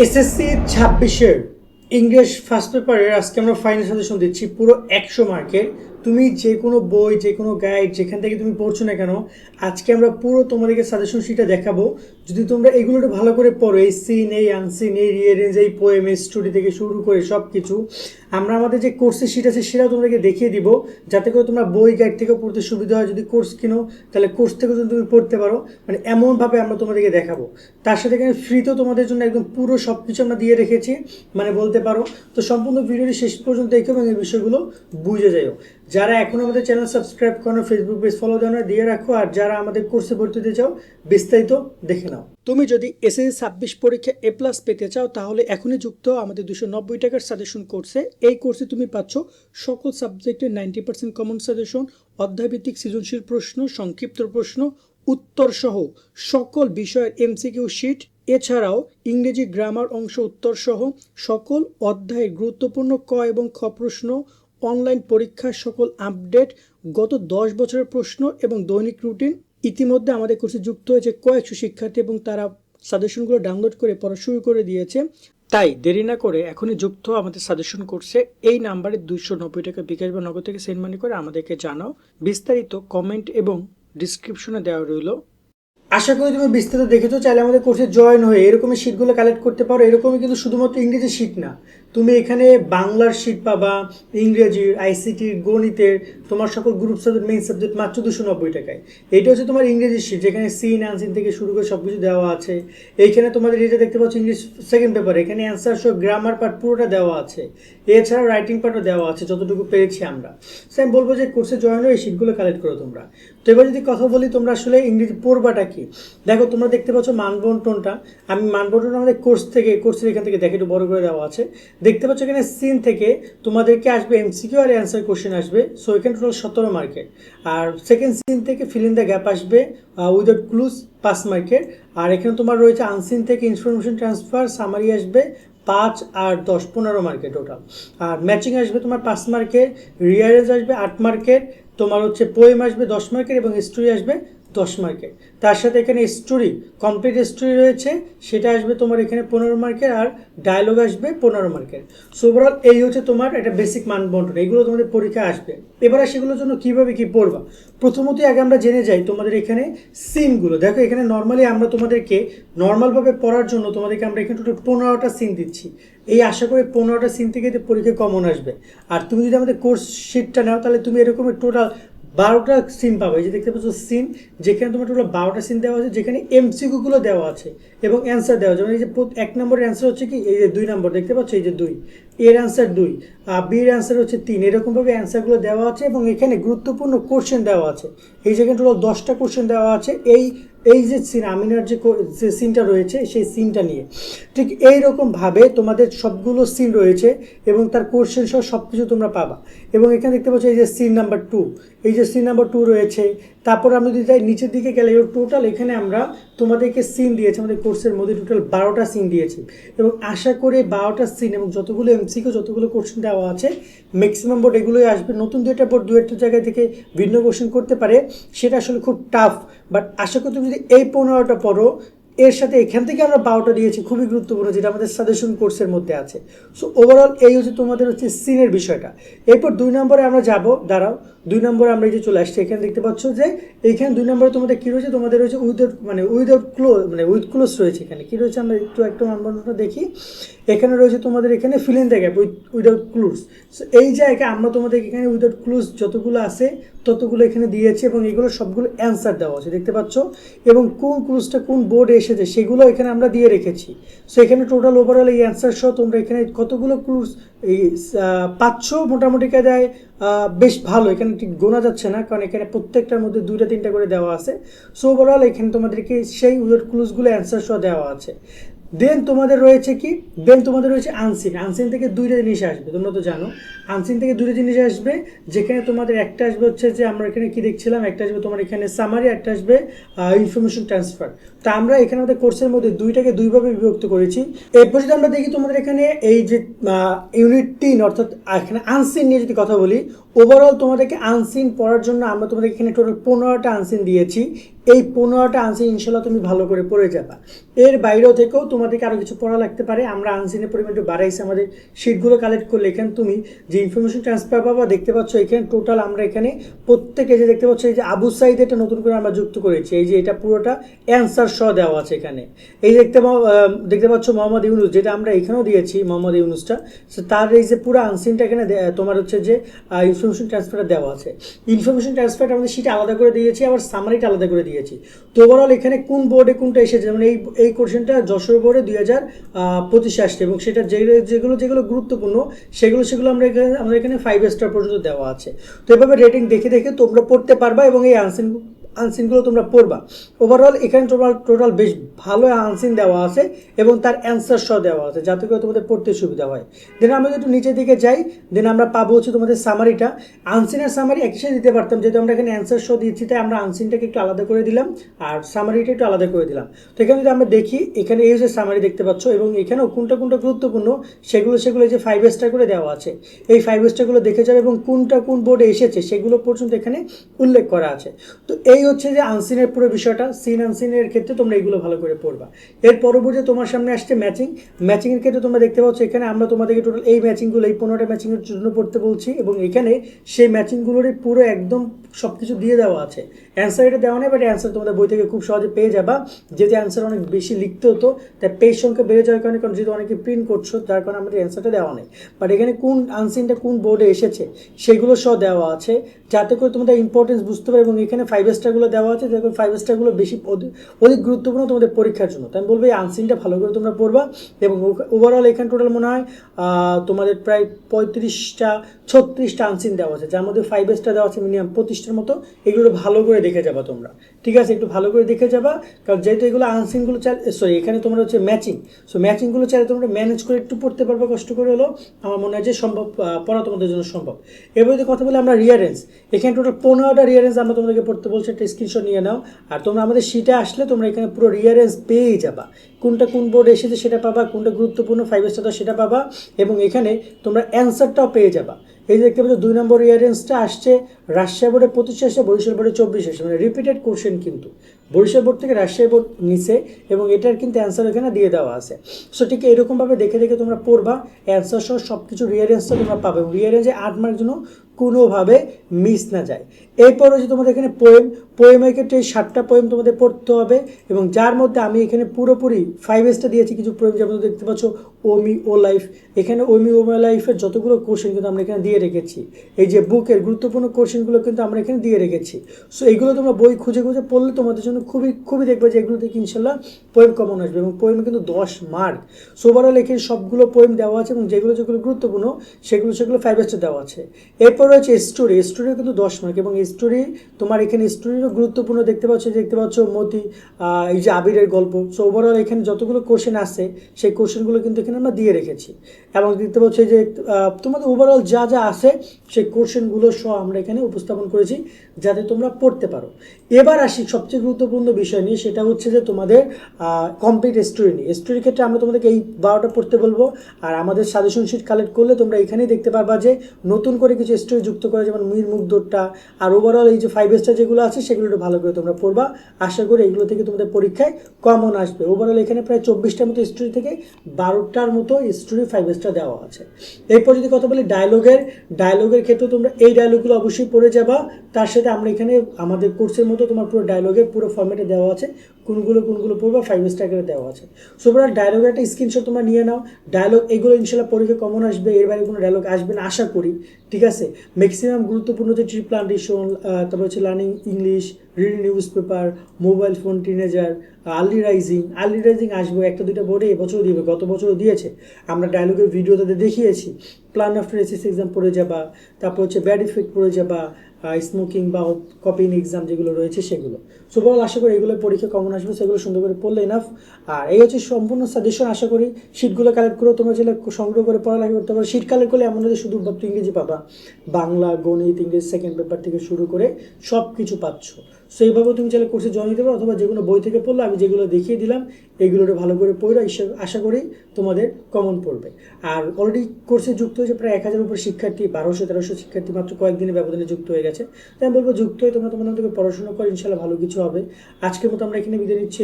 SSC 26-এর English first পেপারের আজকে আমরা ফাইনাল সাজেশন দিচ্ছি পুরো 100 মার্কের। তুমি যে কোনো বই, যে কোনো গাইড যেখান থেকে তুমি পড়ছো না কেন, আজকে আমরা পুরো তোমাদেরকে সাজেশন শিটটা দেখাবো। যদি তোমরা এগুলোটা ভালো করে পড়ো, এই সিন, এই আনসিন, এই রিয়ারেঞ্জ, এই পোয়েম, এই স্টোরি থেকে শুরু করে সব কিছু আমরা আমাদের যে কোর্সের শিট আছে সেটাও তোমাদেরকে দেখিয়ে দিব, যাতে করে তোমরা বই গাইড থেকেও পড়তে সুবিধা হয়। যদি কোর্স কিনো তাহলে কোর্স থেকেও যদি তুমি পড়তে পারো, মানে এমনভাবে আমরা তোমাদেরকে দেখাবো। তার সাথে এখানে ফ্রিতেও তোমাদের জন্য একদম পুরো সব কিছু আমরা দিয়ে রেখেছি, মানে বলতে পারো। তো সম্পূর্ণ ভিডিওটি শেষ পর্যন্ত দেখো এবং এই বিষয়গুলো বুঝে যাও। যারা এখন আমাদের চ্যানেল সাবস্ক্রাইব করো, ফেসবুক পেজ ফলো দেওয়া দিয়ে রাখো, আর যারা আমাদের কোর্সে ভর্তি হতে চাও বিস্তারিত দেখে নাও। তুমি যদি এসএসসি 26 পরীক্ষা A+ পেতে চাও তাহলে এখনই যুক্ত আমাদের 290 টাকার সাজেশন কোর্সে। এই কোর্সে তুমি পাচ্ছ সকল সাবজেক্টের 90% কমন সাজেশন, অধ্যায়ভিত্তিক সৃজনশীল প্রশ্ন, সংক্ষিপ্ত প্রশ্ন, উত্তর সহ সকল বিষয়ের MCQ শিট, এছাড়াও ইংরেজি গ্রামার অংশ উত্তর সহ সকল অধ্যায়ের গুরুত্বপূর্ণ ক এবং খ প্রশ্ন, অনলাইন পরীক্ষার সকল আপডেট, গত 10 বছরের প্রশ্ন এবং দৈনিক রুটিন। ইতিমধ্যে আমাদের কোর্সে যুক্ত হয়েছে কয়েকশো শিক্ষার্থী এবং তারা সাজেশনগুলো ডাউনলোড করে পড়া শুরু করে দিয়েছে। তাই দেরি না করে এখনই যুক্ত আমাদের সাজেশন কোর্সে। এই নাম্বারে 290 টাকা বিকাশ বা নগদ থেকে সেন্ড মানি করে আমাদেরকে জানাও। বিস্তারিত কমেন্ট এবং ডিসক্রিপশনে দেওয়া রইল। আশা করি তুমি বিস্তারিত দেখেছো। চাইলে আমাদের কোর্সে জয়েন হয়ে এরকমই শিটগুলো কালেক্ট করতে পারো। এরকমই কিন্তু শুধুমাত্র ইংরেজি শিট না, তুমি এখানে বাংলার শিট পাবা, ইংরেজির, আইসিটির, গণিতের, তোমার সকল গ্রুপ সাবজেক্ট, মেইন সাবজেক্ট মাত্র 290 টাকায়। এইটা হচ্ছে তোমার ইংরেজি শিট, যেখানে সিন আনসিন থেকে শুরু করে সব কিছু দেওয়া আছে। এইখানে তোমাদের যেটা দেখতে পাচ্ছ ইংলিশ সেকেন্ড পেপার, এখানে অ্যান্সার সহ গ্রামার পার্ট পুরোটা দেওয়া আছে, এছাড়া রাইটিং পার্টও দেওয়া আছে যতটুকু পেরেছি আমরা। সো আমি বলবো যে কোর্সে জয়েন হয়ে এই শিটগুলো কালেক্ট করো তোমরা। তো এবার যদি কথা বলি তোমরা আসলে ইংরেজি পড়বাটা কি, দেখো তোমরা দেখতে পাচ্ছ মানবন্টনটা। আমি মানবন্টন আমাদের কোর্সের এখান থেকে দেখে একটু বড় করে দেওয়া আছে। দেখতে পাচ্ছ এখানে সিন থেকে তোমাদেরকে আসবে MCQ আর অ্যান্সার কোশ্চেন আসবে। সো এখানে টোটাল 17 মার্কের। আর সেকেন্ড সিন থেকে ফিল ইন দ্য গ্যাপ আসবে উইদাউট ক্লুজ 5 মার্কের। আর এখানে তোমার রয়েছে আনসিন থেকে ইনফরমেশন ট্রান্সফার সামারি আসবে 5 আর 10 15 মার্কের টোটাল। আর ম্যাচিং আসবে তোমার 5 মার্কের, রিয়ারেঞ্জ আসবে 8 মার্কের, তোমার হচ্ছে পোয়েম আসবে 10 মার্কের এবং স্টোরি আসবে 10 মার্কের। তার সাথে এখানে স্টোরি, কমপ্লিট স্টোরি রয়েছে, সেটা আসবে তোমার এখানে 15 মার্কের, আর ডায়লগ আসবে 15 মার্কের। সো ওভারঅল এই হচ্ছে তোমার একটা বেসিক মান বন্টন। এগুলো তোমাদের পরীক্ষা আসবে। এবারে সেগুলোর জন্য কীভাবে কী পড়বা, প্রথমত আগে আমরা জেনে যাই তোমাদের এখানে সিনগুলো। দেখো এখানে নর্মালি আমরা তোমাদেরকে নর্মালভাবে পড়ার জন্য তোমাদেরকে আমরা এখানে টোটাল 15টা সিন দিচ্ছি। এই আশা করে 15টা সিন থেকে পরীক্ষা কমন আসবে। আর তুমি যদি আমাদের কোর্স শিটটা নাও তাহলে তুমি এরকমের টোটাল 12টা সিন পাবে। এই যে দেখতে পাচ্ছ সিন, যেখানে তোমার টোটাল 12টা সিন দেওয়া আছে, যেখানে MCQগুলো দেওয়া আছে এবং অ্যান্সার দেওয়া আছে। যেমন এই যে 1 নম্বরের অ্যান্সার হচ্ছে কি, এই যে 2 নম্বর দেখতে পাচ্ছ, এই যে 2 এর অ্যান্সার 2, বির অ্যান্সার হচ্ছে 3, এরকমভাবে অ্যান্সারগুলো দেওয়া আছে এবং এখানে গুরুত্বপূর্ণ কোশ্চেন দেওয়া আছে। এই যেখানে টোটাল 10টা কোশ্চেন দেওয়া আছে এই যে সিন আমিনার যে সিনটা রয়েছে সেই সিনটা নিয়ে। ঠিক এইরকমভাবে তোমাদের সবগুলো সিন রয়েছে এবং তার কোশ্চেন সহ সব কিছু তোমরা পাবা। এবং এখানে দেখতে পাচ্ছ এই যে সিন নাম্বার 2, এই যে সিন নাম্বার 2 রয়েছে। তারপর আমরা যদি যাই নিচের দিকে গেলে টোটাল এখানে আমরা তোমাদেরকে সিন দিয়েছি, আমাদের কোর্সের মধ্যে টোটাল 12টা সিন দিয়েছি। এবং আশা করে 12টা সিন এবং যতগুলো MCQ, যতগুলো কোশ্চেন দেওয়া আছে, ম্যাক্সিমাম বোর্ড এগুলোই আসবে। নতুন 2টা বোর্ড 2একটা জায়গায় থেকে ভিন্ন কোশ্চেন করতে পারে, সেটা আসলে খুব টাফ। বাট আশা করি তুমি যদি এই 15টা পড়ো, এর সাথে এখান থেকে আমরা 12টা দিয়েছি, খুবই গুরুত্বপূর্ণ, যেটা আমাদের সাজেশন কোর্সের মধ্যে আছে। সো ওভারঅল এই হচ্ছে তোমাদের হচ্ছে সিনের বিষয়টা। এরপর 2 নম্বরে আমরা যাব, দাঁড়াও, 2 নম্বরে আমরা এই যে চলে আসছি। এখানে দেখতে পাচ্ছ যে এইখানে 2 নম্বরে তোমাদের কী রয়েছে, তোমাদের রয়েছে উইথ ক্লোজ রয়েছে। এখানে কী রয়েছে আমরা একটু মানবন্ধনটা দেখি। এখানে রয়েছে তোমাদের এখানে fill in the gap without clues. So এই জায়গায় আমরা তোমাদের এখানে উইদাউট ক্লুজ যতগুলো আছে ততগুলো এখানে দিয়েছি এবং এগুলো সবগুলো অ্যান্সার দেওয়া আছে, দেখতে পাচ্ছ। এবং কোন ক্লুজটা কোন বোর্ডে এসেছে সেগুলো এখানে আমরা দিয়ে রেখেছি। সো এখানে টোটাল ওভারঅল এই অ্যান্সার সহ তোমরা এখানে কতগুলো ক্লুজ এই পাচ্ছ মোটামুটি কায়দায় বেশ ভালো। এখানে ঠিক গোনা যাচ্ছে না, কারণ এখানে প্রত্যেকটার মধ্যে 2টা 3টা করে দেওয়া আছে। সো ওভারঅল এখানে তোমাদেরকে সেই উইদাউট ক্লুজগুলো অ্যান্সার সহ দেওয়া আছে। দেন তোমাদের রয়েছে কি, আনসিন থেকে 2টা জিনিস আসবে। তোমরা তো জানো আনসিন থেকে 2টা জিনিস আসবে, যেখানে তোমাদের একটা আসবে হচ্ছে যে আমরা এখানে কি দেখছিলাম, একটা আসবে তোমার এখানে সামারি, একটা আসবে ইনফরমেশন ট্রান্সফার। তো আমরা এখানে আমাদের কোর্সের মধ্যে 2টাকে 2ভাবে বিভক্ত করেছি। এরপর যদি আমরা দেখি তোমাদের এখানে এই যে ইউনিট 3 অর্থাৎ এখানে আনসিন নিয়ে যদি কথা বলি, ওভারঅল তোমাদেরকে আনসিন পড়ার জন্য আমরা তোমাদের এখানে টোটাল 15টা আনসিন দিয়েছি। এই 15টা আনসিন ইনশাল্লাহ তুমি ভালো করে পড়ে যাবা। এর বাইরেও থেকেও তোমাদেরকে আরও কিছু পড়া লাগতে পারে, আমরা আনসিনের পরিমাণ একটু বাড়াইছি। আমাদের শিটগুলো কালেক্ট করলে এখানে তুমি যে ইনফরমেশন ট্রান্সফার পাবা দেখতে পাচ্ছ এখানে টোটাল আমরা এখানে প্রত্যেকে যে দেখতে পাচ্ছ এই যে আবু সাইদ এটা নতুন করে আমরা যুক্ত করেছি, এই যে এটা পুরোটা অ্যান্সার সহ দেওয়া আছে এখানে। এই দেখতে পাচ্ছ মোহাম্মদ ইউনুস, যেটা আমরা এখানেও দিয়েছি মোহাম্মদ ইউনুসটা, তার এই যে পুরো আনসিনটা এখানে তোমার হচ্ছে যে ইনফরমেশন ট্রান্সফারটা দেওয়া আছে। ইনফরমেশন ট্রান্সফারটা আমাদের শিটে আলাদা করে দিয়েছি, আবার সামারিটা আলাদা করে দিয়েছি। তো ওভারঅল এখানে কোন বোর্ডে কোনটা এসেছে, যেমন এই কোশ্চেনটা যশোর বোর্ডে 2025 আসছে এবং সেটা যেগুলো গুরুত্বপূর্ণ সেগুলো আমাদের এখানে 5 স্টার পর্যন্ত দেওয়া আছে। তো এভাবে রেটিং দেখে দেখে তোমরা পড়তে পারবা এবং এই আনসিনগুলো তোমরা পড়বা। ওভারঅল এখানে টোটাল বেশ ভালো আনসিন দেওয়া আছে এবং তার অ্যান্সার সহ দেওয়া আছে, যাতে করে তোমাদের পড়তে সুবিধা হয়। দেন আমরা একটু নিচের দিকে যাই, দেন আমরা পাবো হচ্ছে তোমাদের সামারিটা। আনসিনের সামারি একসাথে দিতে পারতাম, যেহেতু আমরা এখানে অ্যান্সার সহ দিচ্ছি তাই আমরা আনসিনটাকে একটু আলাদা করে দিলাম আর সামারিটা একটু আলাদা করে দিলাম। তো এখানে যদি আমরা দেখি এখানে এই যে সামারি দেখতে পাচ্ছ এবং এখানেও কোনটা গুরুত্বপূর্ণ সেগুলো যে 5 স্টার করে দেওয়া আছে, এই 5 স্টারগুলো দেখে যাবে এবং কোনটা কোন বোর্ডে এসেছে সেগুলো পর্যন্ত এখানে উল্লেখ করা আছে। তো এই হচ্ছে যে আনসিনের পুরো বিষয়টা। সিন আনসিনের ক্ষেত্রে তোমরা এইগুলো ভালো করে পড়বা। এর পরবর্তী তোমার সামনে আসছে ম্যাচিংয়ের ক্ষেত্রে তোমরা দেখতে পাচ্ছ এখানে আমরা তোমাদেরকে টোটাল এই ম্যাচিংগুলো এই 15টা ম্যাচিংয়ের জন্য পড়তে বলছি এবং এখানে সেই ম্যাচিংগুলোরই পুরো একদম সব কিছু দিয়ে দেওয়া আছে। অ্যান্সার এটা দেওয়া নেই, বাট অ্যান্সার তোমাদের বই থেকে খুব সহজে পেয়ে যাবা। যেহেতু অ্যান্সার অনেক বেশি লিখতে হতো তাই পেজ সংখ্যা বেড়ে যাওয়ার কারণে, কারণ যেহেতু অনেকে প্রিন্ট করছো যার কারণে আমাদের অ্যান্সারটা দেওয়া নেই, বাট এখানে কোন আনসিনটা কোন বোর্ডে এসেছে সেগুলো সহ দেওয়া আছে, যাতে করে তোমাদের ইম্পর্টেন্স বুঝতে পারে। এবং এখানে 5 স্টারগুলো দেওয়া আছে, যাতে করে 5 স্টারগুলো বেশি অধিক গুরুত্বপূর্ণ তোমাদের পরীক্ষার জন্য। তাই আমি বলবো এই আনসিনটা ভালো করে তোমরা পড়বা এবং ওভারঅল এখানে টোটাল মনে হয় তোমাদের প্রায় 35-36টা আনসিন দেওয়া আছে, যার মধ্যে 5 স্টার দেওয়া আছে মিনিমাম 25টার মতো। এগুলো ভালো করে দেখে যাবা তোমরা, ঠিক আছে? একটু ভালো করে দেখে যাবা, কারণ যেহেতু এগুলো আনসিনগুলো এখানে তোমরা হচ্ছে ম্যাচিংগুলো চাইলে তোমরা ম্যানেজ করে একটু পড়তে পারবে, কষ্ট করে হলো আমার মনে হয় যে সম্ভব, পড়া তোমাদের জন্য সম্ভব। এবার যদি কথা বলি আমরা রিয়ারেন্স, এখানে টোটাল 15টা রিয়ারেন্স আমরা তোমাদেরকে পড়তে বলছি, একটা স্ক্রিনশট নিয়ে নাও। আর তোমরা আমাদের শিটে আসলে তোমরা এখানে পুরো রিয়ারেন্স পেয়ে যাবা, কোনটা কোন বোর্ডে এসেছে সেটা পাবা, কোনটা গুরুত্বপূর্ণ 5 স্টার সেটা পাবা এবং এখানে তোমরা অ্যান্সারটাও পেয়ে যাবা। এই যে দেখতে পাচ্ছ 2 নম্বর রিয়ারেন্সটা আসছে রাজশাহী বোর্ডে 25 আসছে, বরিশাল বোর্ডে 24 আসছে, মানে রিপিটেড কোশ্চেন কিন্তু বরিশাল বোর্ড থেকে রাজশাহী বোর্ড নিচে এবং এটার কিন্তু অ্যান্সার এখানে দিয়ে দেওয়া আছে। সো ঠিক এরকমভাবে দেখে দেখে তোমরা পড়বা, অ্যান্সার সহ সব কিছু রিয়ারেন্সটা তোমরা পাবে এবং রিয়ারেন্সে 8 মার্ক জন্য কোনোভাবে মিস না যায়। এরপর হচ্ছে তোমাদের এখানে পোয়েমের ক্ষেত্রে 7টা পোয়েম তোমাদের পড়তে হবে এবং যার মধ্যে আমি এখানে পুরোপুরি 5 স্টার দিয়েছি। কিছু পোয়েম যেমন দেখতে পাচ্ছ ওমি ও লাইফ, এখানে ওমি ও মাই লাইফের যতগুলো কোশ্চেন কিন্তু আমরা এখানে দিয়ে রেখেছি। এই যে বুকের গুরুত্বপূর্ণ কোশ্চেনগুলো কিন্তু আমরা এখানে দিয়ে রেখেছি। সো এইগুলো তোমরা বই খুঁজে পড়লে তোমাদের জন্য খুবই দেখবে যে এগুলো থেকে ইনশাল্লাহ পোয়েম কমন আসবে এবং পোয়েমে কিন্তু 10 মার্ক। সো ওভারঅল এখানে সবগুলো পোয়েম দেওয়া আছে এবং যেগুলো গুরুত্বপূর্ণ সেগুলো 5 স্টার দেওয়া আছে। এরপর রয়েছে স্টোরিও কিন্তু 10 মার্ক এবং স্টোরি তোমার এখানে স্টোরিরও গুরুত্বপূর্ণ দেখতে পাচ্ছ মতি, এই যে আবিরের গল্প। সো ওভারঅল এখানে যতগুলো কোশ্চেন আছে সেই কোশ্চেনগুলো কিন্তু এখানে আমরা দিয়ে রেখেছি এবং দেখতে পাচ্ছ যে তোমাদের ওভারঅল যা আছে সেই কোশ্চেনগুলো সহ আমরা এখানে উপস্থাপন করেছি যাতে তোমরা পড়তে পারো। এবার আসি সবচেয়ে গুরুত্বপূর্ণ বিষয় নিয়ে, সেটা হচ্ছে যে তোমাদের কমপ্লিট স্টোরি নিয়ে। স্টোরির ক্ষেত্রে আমরা তোমাদেরকে এই 12টা পড়তে বলবো আর আমাদের সাজেশন শিট কালেক্ট করলে তোমরা এখানেই দেখতে পারবা যে নতুন করে কিছু স্টোরি যুক্ত করে, যেমন মীর মুগ্ধরটা। আর ওভারঅল এই যে 5 স্টার যেগুলো আছে সেগুলো একটু ভালো করে তোমরা পড়বা, আশা করি এগুলো থেকে তোমাদের পরীক্ষায় কমন আসবে। ওভারঅল এখানে প্রায় 24টার মতো স্টোরি থেকে 12টার মতো স্টোরি 5 স্টার দেওয়া আছে। এরপর যদি কথা বলি ডায়লগের ক্ষেত্রে তোমরা এই ডায়লগগুলো অবশ্যই পড়ে যাবা। তার সাথে আমরা এখানে আমাদের কোর্সের মতো তোমার পুরো ডায়লগের পুরো ফর্মেটে দেওয়া আছে, কোনগুলো পড়বা 5 স্টার করে দেওয়া আছে। সো ওভারঅল ডায়লগের একটা স্ক্রিনশট তোমরা নিয়ে নাও। ডায়লগ এগুলো ইনশাল্লাহ পরীক্ষা কমন আসবে, এর বাইরে কোনো ডায়লগ আসবে না আশা করি, ঠিক আছে? ম্যাক্সিমাম গুরুত্বপূর্ণ যে ট্রি প্লান্টেশন, তারপর হচ্ছে learning English, reading news paper, mobile phone, teenager, early rising আসবে 1-2টা বোর্ডে এবছরও দিবে, গত বছরও দিয়েছে। আমরা ডায়লগের ভিডিও তাদের দেখিয়েছি। প্ল্যান আফটার এসএসসি এক্সাম পড়ে যাবা, তারপর হচ্ছে ব্যাড ইফেক্ট পড়ে যাবা, স্মোকিং বা কপিং এক্সাম যেগুলো রয়েছে সেগুলো। সো বল আশা করি এগুলো পরীক্ষা কমন আসবে, সেগুলো সুন্দর করে পড়লে এনাফ। আর এই হচ্ছে সম্পূর্ণ সাজেশন। আশা করি শিটগুলো কালেক্ট করে তোমরা যেগুলো সংগ্রহ করে পড়ালেখা করতে পারো। শিট কালেক্ট করলে এমন হচ্ছে শুধুমাত্র ইংরেজি পাবা, বাংলা, গণিত, ইংরেজি সেকেন্ড পেপার থেকে শুরু করে সব কিছু পাচ্ছ। সো এইভাবে তুমি চাইলে কোর্সে জয়েন দিতে পারো, অথবা যে কোনো বই থেকে পড়লে আমি যেগুলো দেখিয়ে দিলাম এগুলোটা ভালো করে পড়ো, আশা করি তোমাদের কমন পড়বে। আর অলরেডি কোর্সে যুক্ত হয়েছে প্রায় 1000 উপর শিক্ষার্থী, 1200-1300 শিক্ষার্থী মাত্র কয়েকদিনের ব্যবধানে যুক্ত হয়ে গেছে। তাই আমি বলবো যুক্ত হয়ে তোমরা তোমাদের পড়াশোনা করো, ইনশাল্লাহ ভালো কিছু হবে। আজকের মতো আমরা এখানে বিদায় নিচ্ছি।